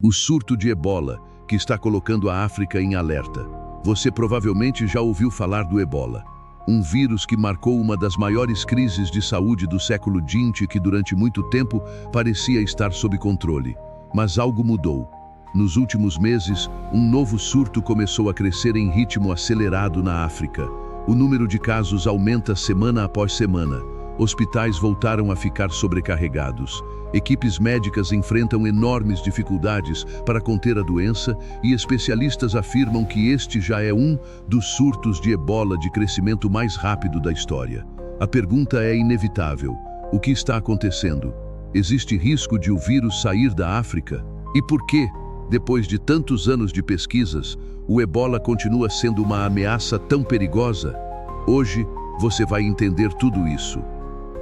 O surto de ebola, que está colocando a África em alerta. Você provavelmente já ouviu falar do ebola, um vírus que marcou uma das maiores crises de saúde do século XX, que durante muito tempo parecia estar sob controle. Mas algo mudou. Nos últimos meses, um novo surto começou a crescer em ritmo acelerado na África. O número de casos aumenta semana após semana. Hospitais voltaram a ficar sobrecarregados. Equipes médicas enfrentam enormes dificuldades para conter a doença e especialistas afirmam que este já é um dos surtos de ebola de crescimento mais rápido da história. A pergunta é inevitável: o que está acontecendo? Existe risco de o vírus sair da África? E por que, depois de tantos anos de pesquisas, o ebola continua sendo uma ameaça tão perigosa? Hoje, você vai entender tudo isso.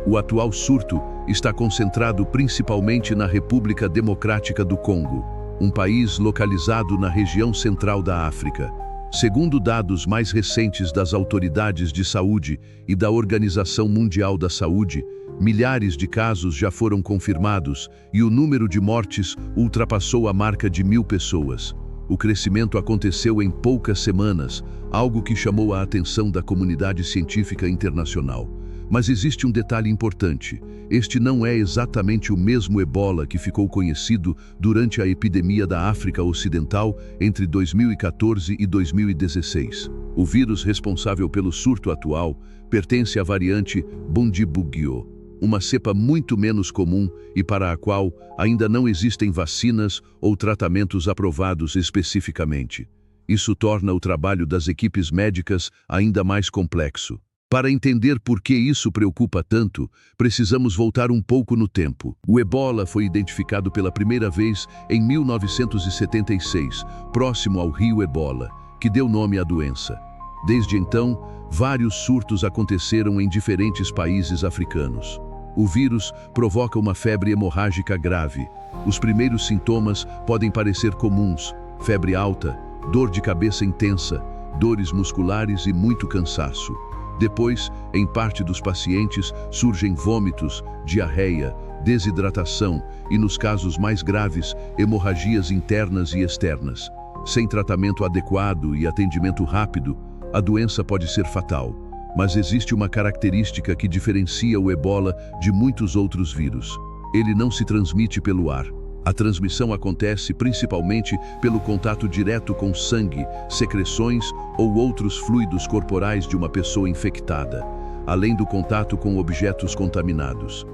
O atual surto está concentrado principalmente na República Democrática do Congo, um país localizado na região central da África. Segundo dados mais recentes das autoridades de saúde e da Organização Mundial da Saúde, milhares de casos já foram confirmados e o número de mortes ultrapassou a marca de 1.000 pessoas. O crescimento aconteceu em poucas semanas, algo que chamou a atenção da comunidade científica internacional. Mas existe um detalhe importante: este não é exatamente o mesmo ebola que ficou conhecido durante a epidemia da África Ocidental entre 2014 e 2016. O vírus responsável pelo surto atual pertence à variante Bundibugyo, uma cepa muito menos comum e para a qual ainda não existem vacinas ou tratamentos aprovados especificamente. Isso torna o trabalho das equipes médicas ainda mais complexo. Para entender por que isso preocupa tanto, precisamos voltar um pouco no tempo. O ebola foi identificado pela primeira vez em 1976, próximo ao rio Ebola, que deu nome à doença. Desde então, vários surtos aconteceram em diferentes países africanos. O vírus provoca uma febre hemorrágica grave. Os primeiros sintomas podem parecer comuns: febre alta, dor de cabeça intensa, dores musculares e muito cansaço. Depois, em parte dos pacientes, surgem vômitos, diarreia, desidratação e, nos casos mais graves, hemorragias internas e externas. Sem tratamento adequado e atendimento rápido, a doença pode ser fatal. Mas existe uma característica que diferencia o ebola de muitos outros vírus: ele não se transmite pelo ar. A transmissão acontece principalmente pelo contato direto com sangue, secreções ou outros fluidos corporais de uma pessoa infectada, além do contato com objetos contaminados.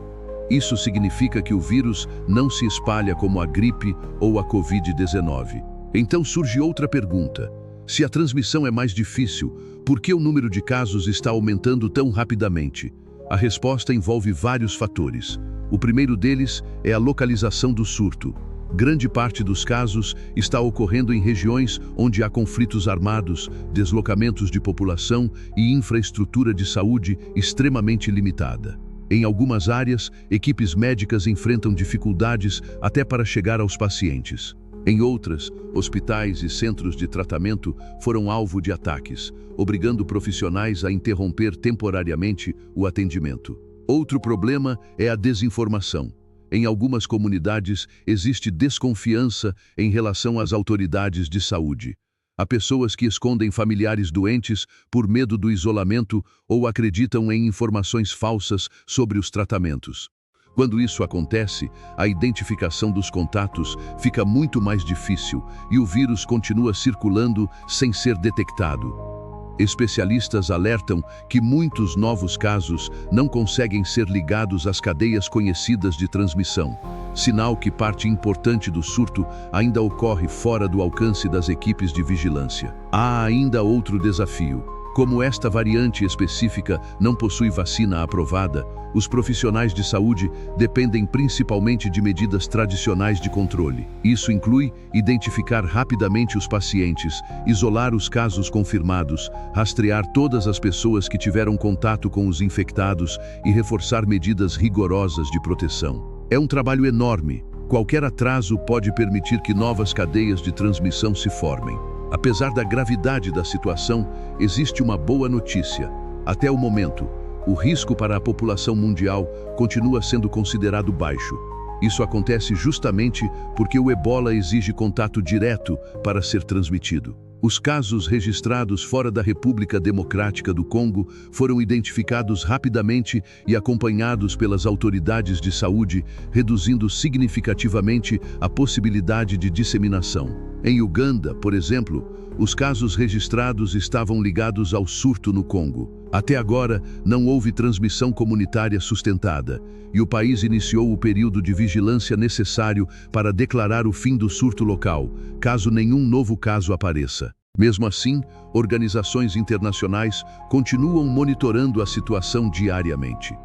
Isso significa que o vírus não se espalha como a gripe ou a Covid-19. Então surge outra pergunta: se a transmissão é mais difícil, por que o número de casos está aumentando tão rapidamente? A resposta envolve vários fatores. O primeiro deles é a localização do surto. Grande parte dos casos está ocorrendo em regiões onde há conflitos armados, deslocamentos de população e infraestrutura de saúde extremamente limitada. Em algumas áreas, equipes médicas enfrentam dificuldades até para chegar aos pacientes. Em outras, hospitais e centros de tratamento foram alvo de ataques, obrigando profissionais a interromper temporariamente o atendimento. Outro problema é a desinformação. Em algumas comunidades, existe desconfiança em relação às autoridades de saúde. Há pessoas que escondem familiares doentes por medo do isolamento ou acreditam em informações falsas sobre os tratamentos. Quando isso acontece, a identificação dos contatos fica muito mais difícil e o vírus continua circulando sem ser detectado. Especialistas alertam que muitos novos casos não conseguem ser ligados às cadeias conhecidas de transmissão, sinal que parte importante do surto ainda ocorre fora do alcance das equipes de vigilância. Há ainda outro desafio. Como esta variante específica não possui vacina aprovada, os profissionais de saúde dependem principalmente de medidas tradicionais de controle. Isso inclui identificar rapidamente os pacientes, isolar os casos confirmados, rastrear todas as pessoas que tiveram contato com os infectados e reforçar medidas rigorosas de proteção. É um trabalho enorme. Qualquer atraso pode permitir que novas cadeias de transmissão se formem. Apesar da gravidade da situação, existe uma boa notícia. Até o momento, o risco para a população mundial continua sendo considerado baixo. Isso acontece justamente porque o ebola exige contato direto para ser transmitido. Os casos registrados fora da República Democrática do Congo foram identificados rapidamente e acompanhados pelas autoridades de saúde, reduzindo significativamente a possibilidade de disseminação. Em Uganda, por exemplo, os casos registrados estavam ligados ao surto no Congo. Até agora, não houve transmissão comunitária sustentada, e o país iniciou o período de vigilância necessário para declarar o fim do surto local, caso nenhum novo caso apareça. Mesmo assim, organizações internacionais continuam monitorando a situação diariamente.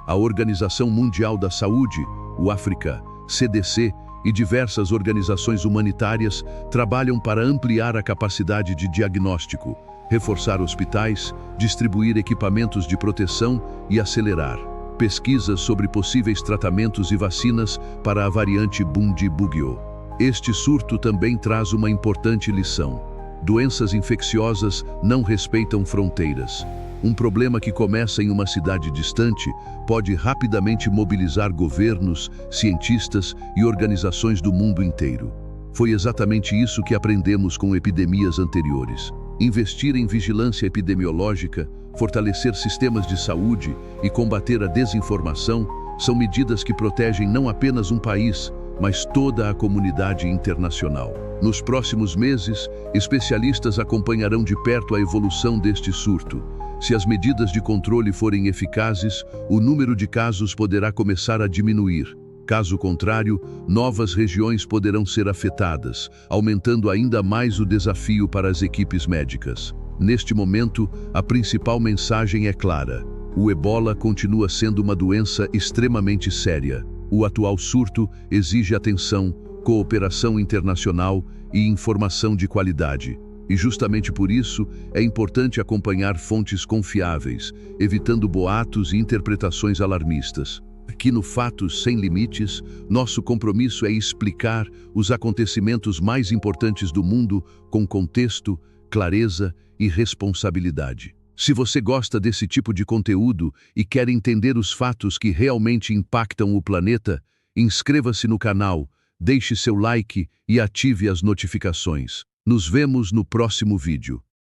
A Organização Mundial da Saúde, o África, CDC, e diversas organizações humanitárias trabalham para ampliar a capacidade de diagnóstico, reforçar hospitais, distribuir equipamentos de proteção e acelerar pesquisas sobre possíveis tratamentos e vacinas para a variante Bundibugyo. Este surto também traz uma importante lição. Doenças infecciosas não respeitam fronteiras. Um problema que começa em uma cidade distante pode rapidamente mobilizar governos, cientistas e organizações do mundo inteiro. Foi exatamente isso que aprendemos com epidemias anteriores. Investir em vigilância epidemiológica, fortalecer sistemas de saúde e combater a desinformação são medidas que protegem não apenas um país, mas toda a comunidade internacional. Nos próximos meses, especialistas acompanharão de perto a evolução deste surto. Se as medidas de controle forem eficazes, o número de casos poderá começar a diminuir. Caso contrário, novas regiões poderão ser afetadas, aumentando ainda mais o desafio para as equipes médicas. Neste momento, a principal mensagem é clara: o ebola continua sendo uma doença extremamente séria. O atual surto exige atenção, cooperação internacional e informação de qualidade. E justamente por isso, é importante acompanhar fontes confiáveis, evitando boatos e interpretações alarmistas. Aqui no Fatos Sem Limites, nosso compromisso é explicar os acontecimentos mais importantes do mundo com contexto, clareza e responsabilidade. Se você gosta desse tipo de conteúdo e quer entender os fatos que realmente impactam o planeta, inscreva-se no canal, deixe seu like e ative as notificações. Nos vemos no próximo vídeo.